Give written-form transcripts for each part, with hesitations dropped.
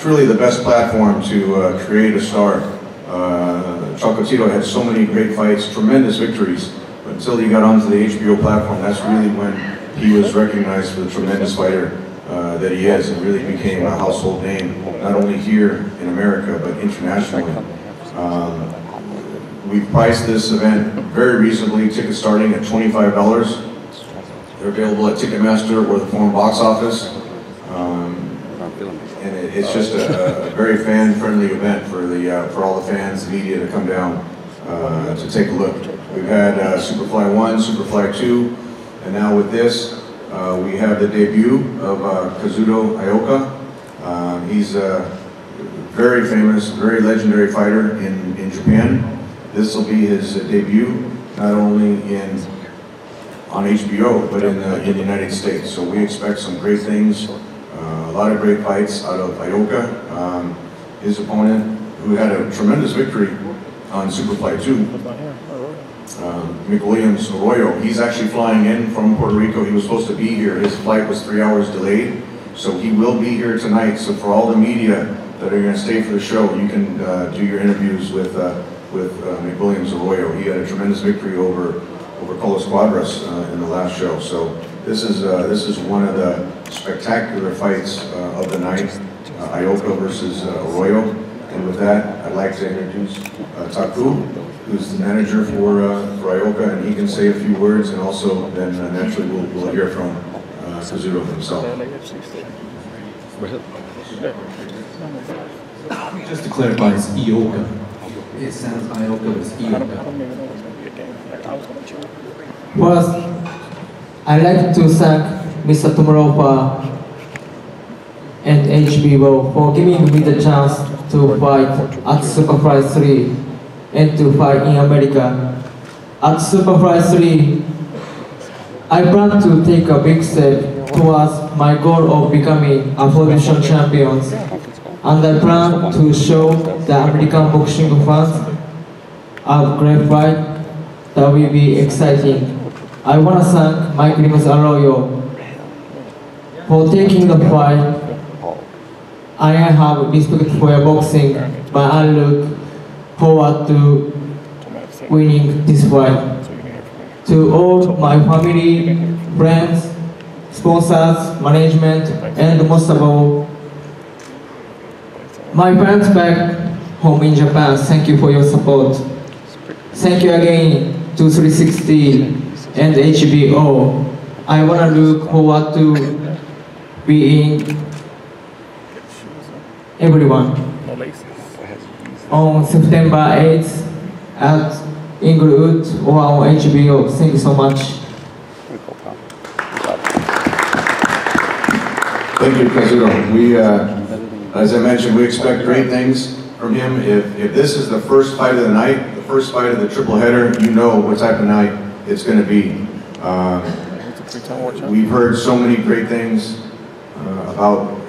it's really the best platform to create a star. Chocolatito had so many great fights, tremendous victories, but until he got onto the HBO platform, that's really when he was recognized for the tremendous fighter that he is, and really became a household name, not only here in America, but internationally. We've priced this event very reasonably, tickets starting at $25. They're available at Ticketmaster or the foreign box office. And it's just a very fan-friendly event for all the fans, the media to come down to take a look. We've had Superfly 1, Superfly 2, and now with this, we have the debut of Kazuto Ioka. He's a very famous, very legendary fighter in Japan. This will be his debut, not only on HBO, but in the United States. So we expect some great things. A lot of great fights out of Ioka. His opponent, who had a tremendous victory on Superfly 2, McWilliams Arroyo. He's actually flying in from Puerto Rico. He was supposed to be here. His flight was 3 hours delayed, so he will be here tonight. So for all the media that are going to stay for the show, you can do your interviews with McWilliams Arroyo. He had a tremendous victory over Carlos Cuadras in the last show. So this is one of the spectacular fights of the night, Ioka versus Arroyo. And with that, I'd like to introduce Taku, who's the manager for Ioka, and he can say a few words, and also then naturally we'll hear from Kazuto himself. Just to clarify, it's Ioka. It sounds Ioka, but it's Ioka. First, I'd like to thank Mr. Tomorrow and HBO for giving me the chance to fight at Superfly 3 and to fight in America. At Superfly 3, I plan to take a big step towards my goal of becoming a 4-division champion, and I plan to show the American boxing fans a great fight that will be exciting. I want to thank Mike Rimas Arroyo for taking the fight. I have respect for your boxing, but I look forward to winning this fight. To all my family, friends, sponsors, management, and most of all, my friends back home in Japan, thank you for your support. Thank you again to 360 and HBO. I want to look forward to being everyone on September 8th at Inglewood or on HBO. Thank you so much. Thank you, Kazuto. We, as I mentioned, we expect great things from him. If this is the first fight of the night, the first fight of the triple header, you know what type of night it's going to be. We've heard so many great things about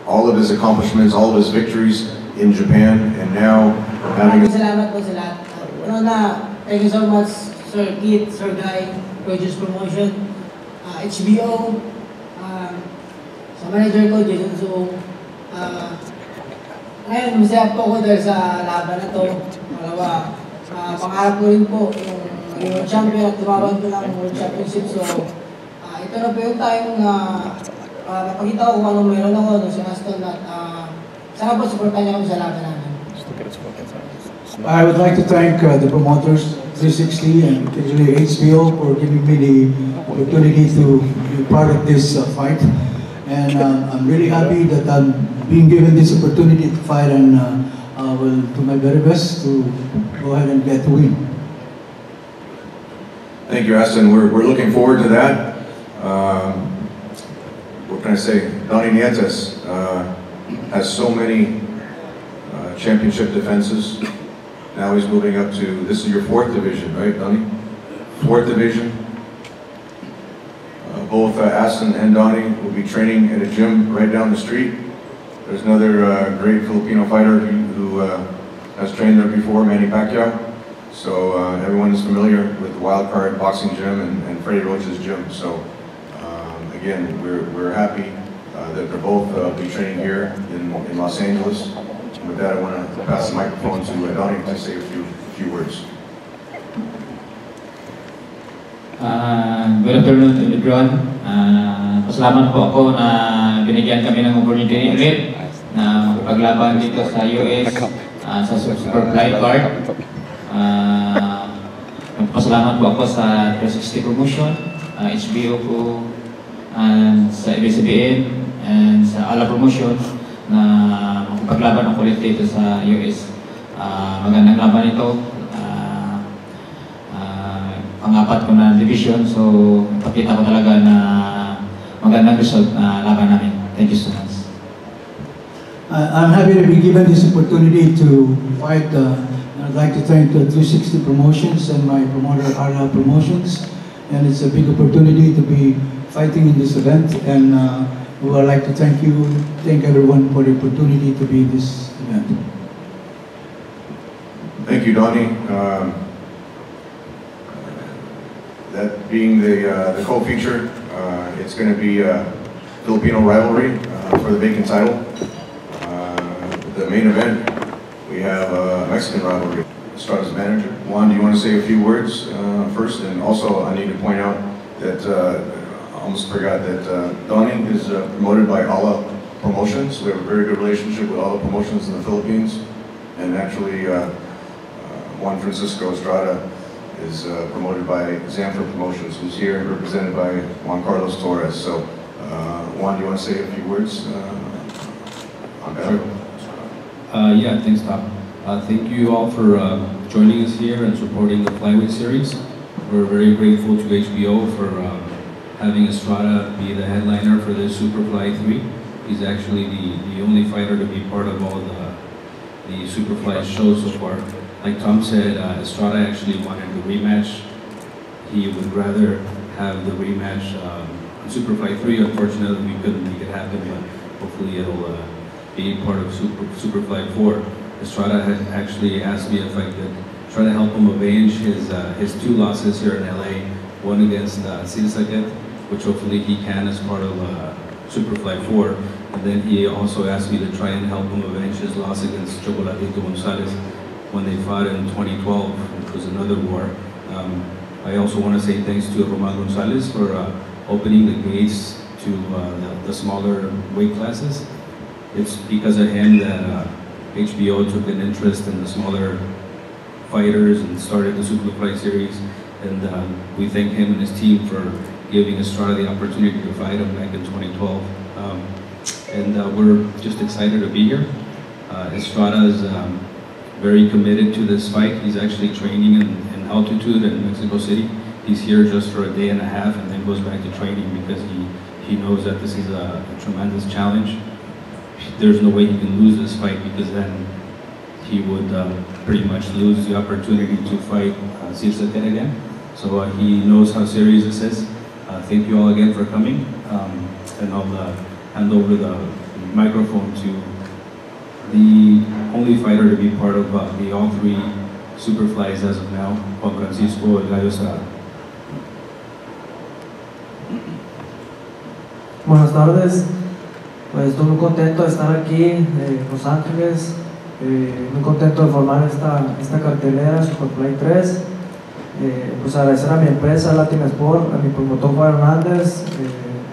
all of his accomplishments, all of his victories in Japan, and now having... Salamat po sa lahat. Thank you so much, Sir Kit, Sir Guy, Produce Promotion, HBO, sa manager ko, Jason Zoong. Ngayon, masaya po ako dahil sa laban na to. Malawa, pangarap ko rin po yung World Champion at tumaroon ko ng World Championship. So, ito na po yung time na napakita ko kung anong meron ako nung sinaston at sana po supportan niyo kami sa laban namin. I would like to thank the promoters, 360 and particularly HBO, for giving me the opportunity to be part of this fight. And I'm really happy that I'm being given this opportunity to fight, and I will do my very best to go ahead and get the win. Thank you, Aston. We're looking forward to that. What can I say? Donnie Nietes has so many championship defenses. Now he's moving up to, this is your 4th division, right, Donnie? 4th division. Both Aston and Donnie will be training at a gym right down the street. There's another great Filipino fighter who has trained there before, Manny Pacquiao. So everyone is familiar with the Wild Card Boxing Gym and Freddie Roach's gym. So again, we're happy that they're both be training here in Los Angeles. And with that, I want to pass the microphone to Donnie to say a few words. Good afternoon everyone. Pasalamat po ako na binigyan kami ng opportunity ulit na paglaban dito sa US sa Superfly card. Pasalamat po ako sa 360 promotion, HBO po, and sa ABS-CBN, and sa Ala promotion na makapaglaban ako ulit dito sa US. Magandang laban ito. Pang-apat ko na division, so pakita ko talaga na magandang result na laban namin. Thank you so much. I'm happy to be given this opportunity to fight. I'd like to thank the 360 Promotions and my promoter Arla Promotions, and it's a big opportunity to be fighting in this event, and we would like to thank everyone for the opportunity to be in this event. Thank you, Donnie. That being the co-feature, it's going to be a Filipino rivalry for the vacant title. The main event, we have a Mexican rivalry. Estrada's manager. Juan, do you want to say a few words first? And also, I need to point out that I almost forgot that Donnie is promoted by Ala Promotions. We have a very good relationship with Ala Promotions in the Philippines. And actually, Juan Francisco Estrada is promoted by Zamfir Promotions, who's here represented by Juan Carlos Torres. So, Juan, do you want to say a few words on that? Yeah, thanks, Tom. Thank you all for joining us here and supporting the Flyweight Series. We're very grateful to HBO for having Estrada be the headliner for this Superfly 3. He's actually the only fighter to be part of all the Superfly shows so far. Like Tom said, Estrada actually wanted the rematch. He would rather have the rematch on Superfly 3. Unfortunately, we couldn't make it happen, but hopefully it'll be part of Superfly 4. Estrada had actually asked me if I could try to help him avenge his 2 losses here in LA, one against Silsaket, which hopefully he can as part of Superfly 4. And then he also asked me to try and help him avenge his loss against Chocolatito when they fought in 2012, which was another war. I also want to say thanks to Roman Gonzalez for opening the gates to the smaller weight classes. It's because of him that HBO took an interest in the smaller fighters and started the Superfly series. And we thank him and his team for giving Estrada the opportunity to fight him back in 2012. We're just excited to be here. Estrada is very committed to this fight. He's actually training in altitude in Mexico City. He's here just for a day and a half and then goes back to training because he knows that this is a tremendous challenge. There's no way he can lose this fight because then he would pretty much lose the opportunity to fight Silsaket again. So he knows how serious this is. Thank you all again for coming. And I'll hand over the microphone to the only fighter to be part of the all 3 Superflies as of now, Juan Francisco Gallo. Buenas tardes, pues estoy muy contento de estar aquí en Los Ángeles, muy contento de formar esta cartelera Superfly 3. Pues agradecer a mi empresa Latin Sport, a mi promotor Juan Hernández,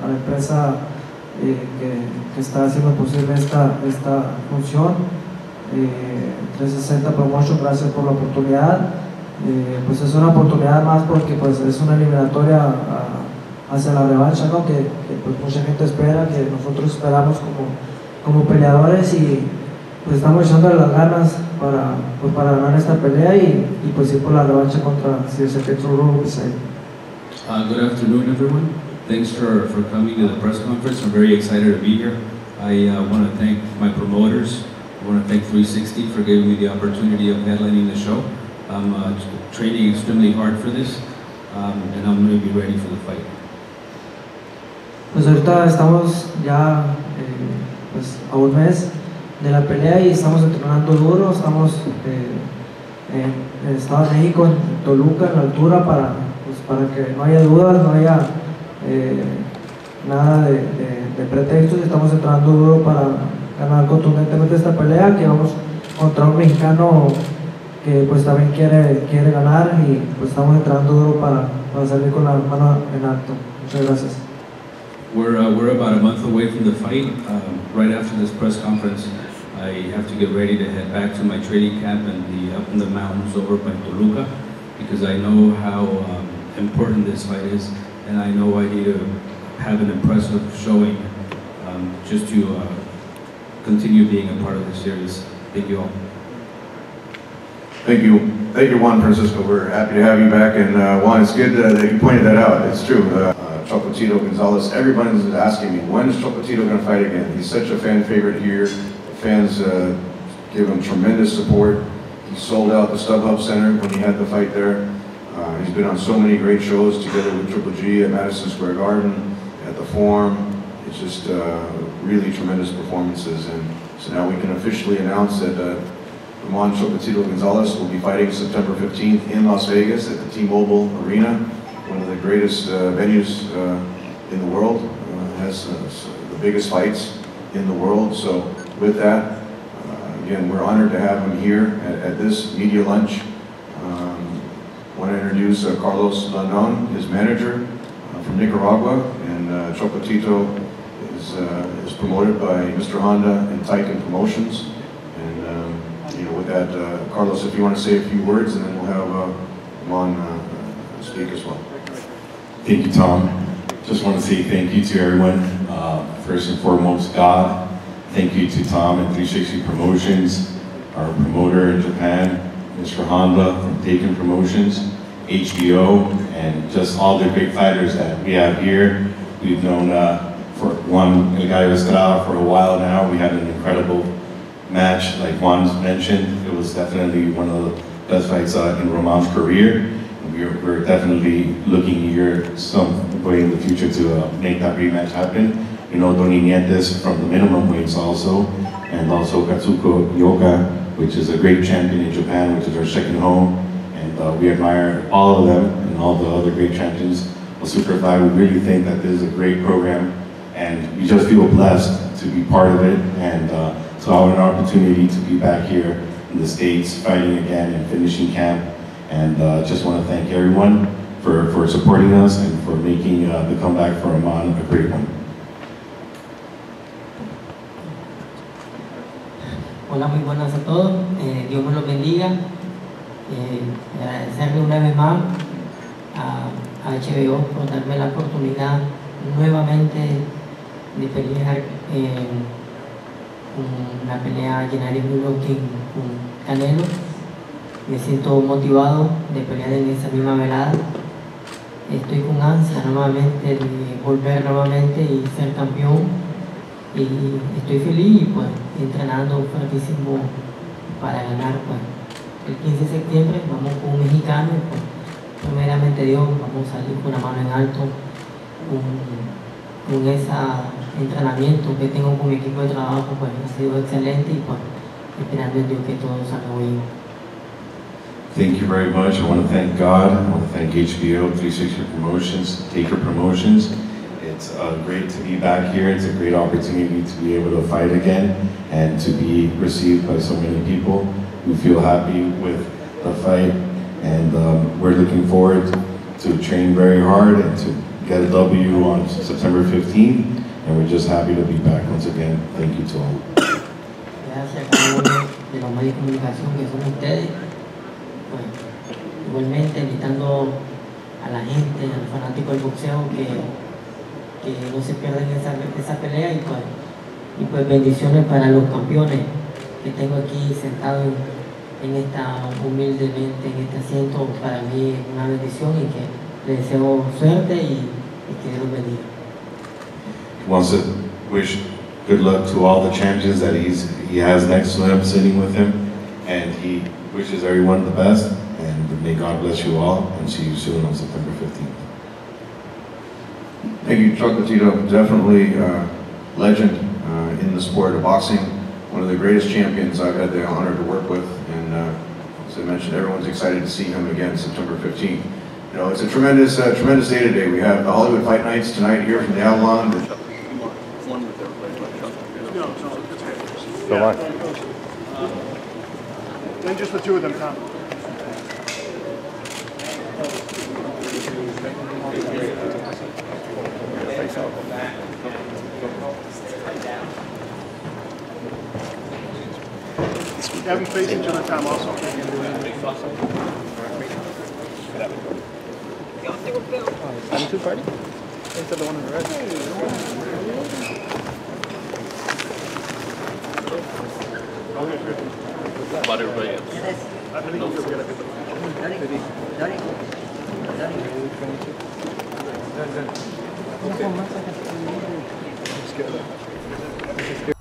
a la empresa que está haciendo posible esta función, 360 Promotion, gracias por la oportunidad. Pues es una oportunidad más porque pues es una eliminatoria hacia la revancha, ¿no? que pues mucha gente espera, que nosotros esperamos como peleadores, y pues estamos echándole las ganas para ganar esta pelea y pues ir por la revancha contra Silsaket. Good afternoon, everyone. Thanks for coming to the press conference. I'm very excited to be here. I want to thank my promoters. I want to thank 360 for giving me the opportunity of headlining the show. I'm training extremely hard for this, and I'm going to be ready for the fight. Pues ahorita estamos ya pues a un mes de la pelea y estamos entrenando duro. Estamos en el Estado de México, en Toluca, en la altura, para que no haya dudas, no haya nada de pretextos y estamos entrando duro para ganar contundentemente esta pelea, que vamos contra un mexicano que pues también quiere ganar y pues estamos entrando duro para salir con la mano en alto. Muchas gracias. We're about a month away from the fight. Right after this press conference, I have to get ready to head back to my training camp and be up in the mountains over by Toluca, because I know how important this fight is, and I know I need to have an impressive showing just to continue being a part of the series. Thank you all. Thank you, Juan Francisco. We're happy to have you back, and Juan, it's good that you pointed that out. It's true. Chocolatito Gonzalez, everybody's asking me, when is Chocolatito going to fight again? He's such a fan favorite here. The fans give him tremendous support. He sold out the StubHub Center when he had the fight there. He's been on so many great shows together with Triple G at Madison Square Garden, at the Forum. It's just really tremendous performances, and so now we can officially announce that Juan Chocolatito Gonzalez will be fighting September 15th in Las Vegas at the T-Mobile Arena, one of the greatest venues in the world, has the biggest fights in the world. So with that, again, we're honored to have him here at this media lunch. I want to introduce Carlos Landon, his manager from Nicaragua, and Chocolatito is promoted by Mr. Honda and Titan Promotions. And you know, with that, Carlos, if you want to say a few words, and then we'll have Juan speak as well. Thank you, Tom. Just want to say thank you to everyone. First and foremost, God. Thank you to Tom and 360 Promotions, our promoter in Japan, Mr. Honda from Taken Promotions, HBO, and just all the great fighters that we have here. We've known for Juan Gallo Estrada for a while now. We had an incredible match, like Juan's mentioned. It was definitely one of the best fights in Roman's career. We're definitely looking here some way in the future to make that rematch happen. You know, Donnie Nietes from the minimum weights also, and also Katsuko Yoka, which is a great champion in Japan, which is our second home. And we admire all of them and all the other great champions of Superfly. We really think that this is a great program, and we just feel blessed to be part of it, and to have an opportunity to be back here in the States fighting again and finishing camp. And just want to thank everyone for supporting us and for making the comeback for Roman a great one. Hola, muy buenas a todos. Dios me los bendiga. Agradecerle una vez más a HBO por darme la oportunidad nuevamente de pelear una pelea llena de bloque con Gallo. Me siento motivado de pelear en esa misma velada. Estoy con ansia nuevamente de volver nuevamente y ser campeón. Y estoy feliz, pues, entrenando fuertísimo para ganar, pues. El 15 de septiembre vamos con un mexicano y, pues, primeramente Dios, vamos a salir con la mano en alto con ese entrenamiento que tengo con mi equipo de trabajo, pues, ha sido excelente y, pues, esperando en Dios que todo salga bien. Thank you very much. I want to thank God. I want to thank HBO, 360 Promotions, Taker Promotions. It's great to be back here. It's a great opportunity to be able to fight again and to be received by so many people who feel happy with the fight. And we're looking forward to train very hard and to get a W on September 15th. And we're just happy to be back once again. Thank you to all. Gracias a cada uno de los medios de comunicación que son ustedes. Pues, igualmente invitando a la gente, a los fanáticos del boxeo que no se pierdan esa pelea y pues bendiciones para los campeones que tengo aquí sentados en esta humildemente en este asiento. Para mí es una bendición y que les deseo suerte y que Dios los bendiga. He wants to wish good luck to all the champions that he has next to him, sitting with him, and he wishes everyone the best, and may God bless you all, and see you soon on September 15th. Thank you, Chocolatito. Definitely legend in the sport of boxing. One of the greatest champions I've had the honor to work with, and as I mentioned, everyone's excited to see him again September 15th. You know, it's a tremendous day today. We have the Hollywood Fight Nights tonight here from the Avalon. it's okay. So what? Then just the two of them, Tom. Have them face each other, Tom, also. I'm two party? Instead of the one in the red. About everybody else. I think you'll get it. Let's go.